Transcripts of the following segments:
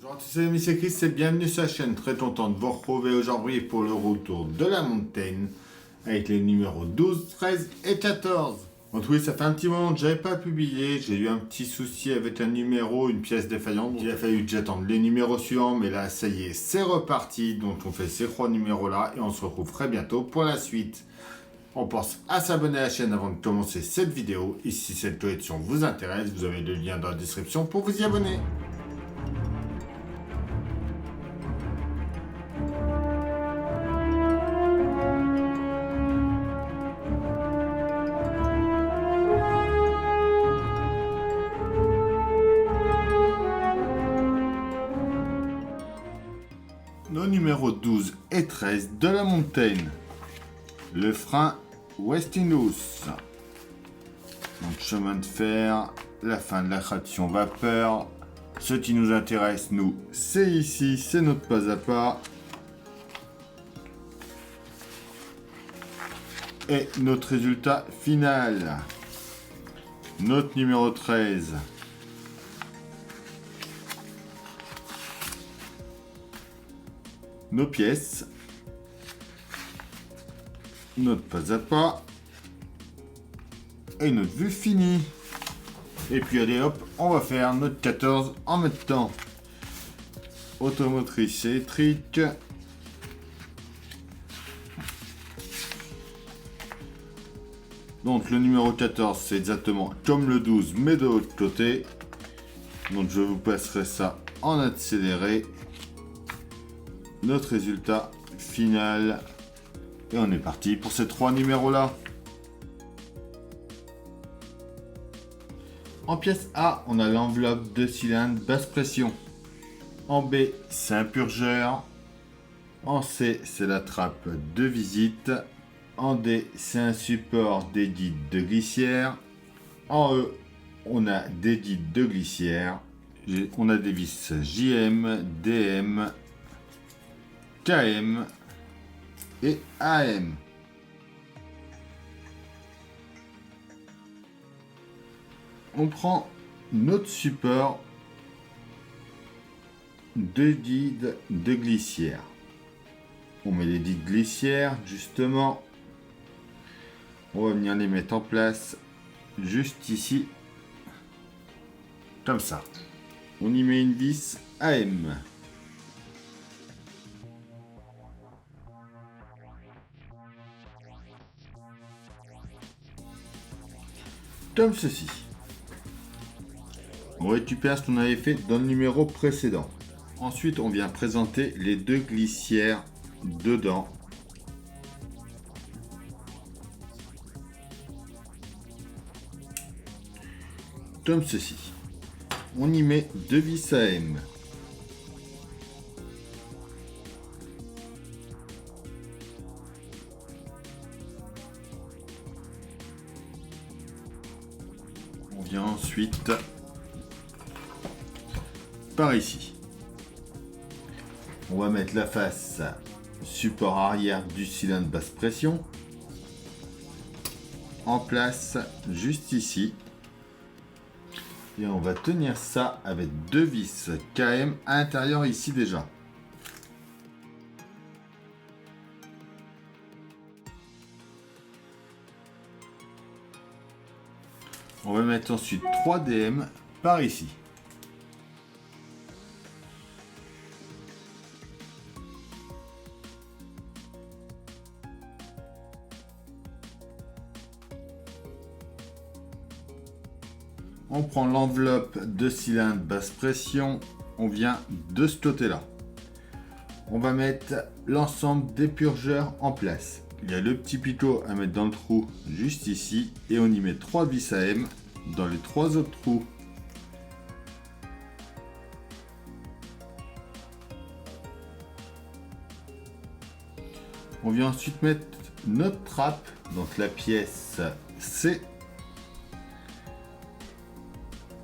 Bonjour à tous, c'est Monsieur Chris et bienvenue sur la chaîne. Très content de vous retrouver aujourd'hui pour le retour de la montagne avec les numéros 12, 13 et 14. Donc oui, ça fait un petit moment que j'avais pas publié. J'ai eu un petit souci avec un numéro, une pièce défaillante. Il a fallu que j'attende les numéros suivants, mais là, ça y est, c'est reparti. Donc on fait ces trois numéros-là et on se retrouve très bientôt pour la suite. On pense à s'abonner à la chaîne avant de commencer cette vidéo. Et si cette collection vous intéresse, vous avez le lien dans la description pour vous y abonner. Nos numéros 12 et 13 de la montagne. Le frein Westinghouse. Donc chemin de fer, la fin de la traction vapeur. Ce qui nous intéresse, nous, c'est ici, c'est notre pas à pas. Et notre résultat final. Notre numéro 13. Nos pièces, notre pas à pas et notre vue finie. Et puis allez hop, on va faire notre 14 en même temps. Automotrice électrique. Donc le numéro 14 c'est exactement comme le 12 mais de l'autre côté. Donc je vous passerai ça en accéléré. Notre résultat final. Et on est parti pour ces trois numéros-là. En pièce A, on a l'enveloppe de cylindre basse pression. En B, c'est un purgeur. En C, c'est la trappe de visite. En D, c'est un support des guides de glissière. En E, on a des guides de glissière. On a des vis JM, DM, KM et AM. On prend notre support de guide de glissière. On met les guides glissières justement. On va venir les mettre en place juste ici. Comme ça. On y met une vis AM. Comme ceci. On récupère ce qu'on avait fait dans le numéro précédent. Ensuite, on vient présenter les deux glissières dedans. Comme ceci. On y met deux vis AM. On vient ensuite par ici. On va mettre la face support arrière du cylindre basse pression en place juste ici. Et on va tenir ça avec deux vis KM à l'intérieur ici déjà. On va mettre ensuite 3 DM par ici. On prend l'enveloppe de cylindre basse pression, on vient de ce côté-là. On va mettre l'ensemble des purgeurs en place. Il y a le petit picot à mettre dans le trou juste ici et on y met 3 vis AM dans les 3 autres trous. On vient ensuite mettre notre trappe, donc la pièce C,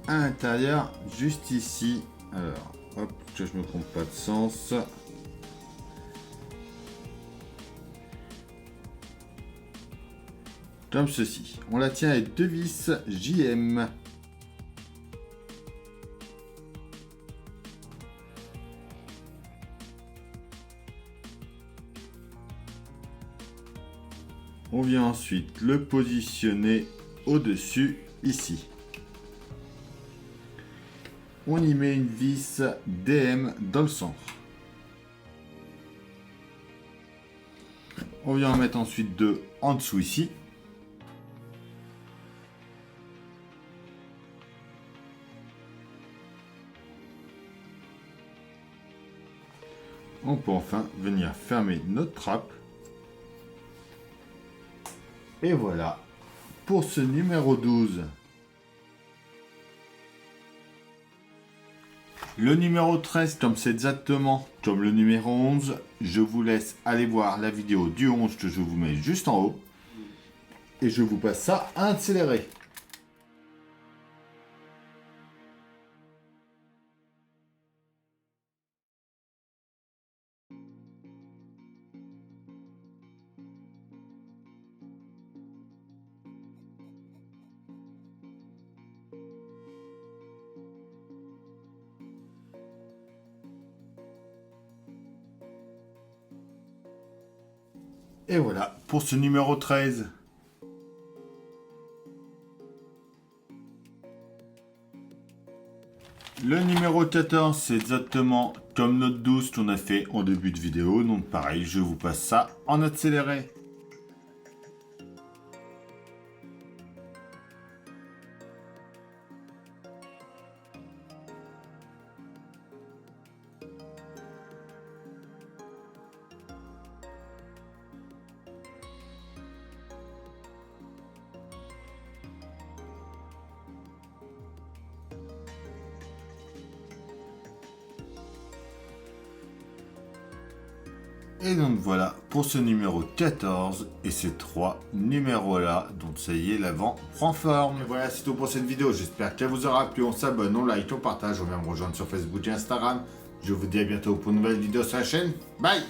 à l'intérieur juste ici. Alors hop, que je me trompe pas de sens. Comme ceci. On la tient avec deux vis JM. On vient ensuite le positionner au-dessus, ici. On y met une vis DM dans le centre. On vient en mettre ensuite deux en dessous ici. On peut enfin venir fermer notre trappe. Et voilà pour ce numéro 12. Le numéro 13, comme c'est exactement comme le numéro 11, je vous laisse aller voir la vidéo du 11 que je vous mets juste en haut. Et je vous passe ça à accélérer. Et voilà pour ce numéro 13. Le numéro 14, c'est exactement comme notre 12 qu'on a fait en début de vidéo. Donc pareil, je vous passe ça en accéléré. Et donc voilà pour ce numéro 14 et ces trois numéros là. Donc ça y est, l'avant prend forme. Et voilà, c'est tout pour cette vidéo. J'espère qu'elle vous aura plu. On s'abonne, on like, on partage. On vient me rejoindre sur Facebook et Instagram. Je vous dis à bientôt pour une nouvelle vidéo sur la chaîne. Bye!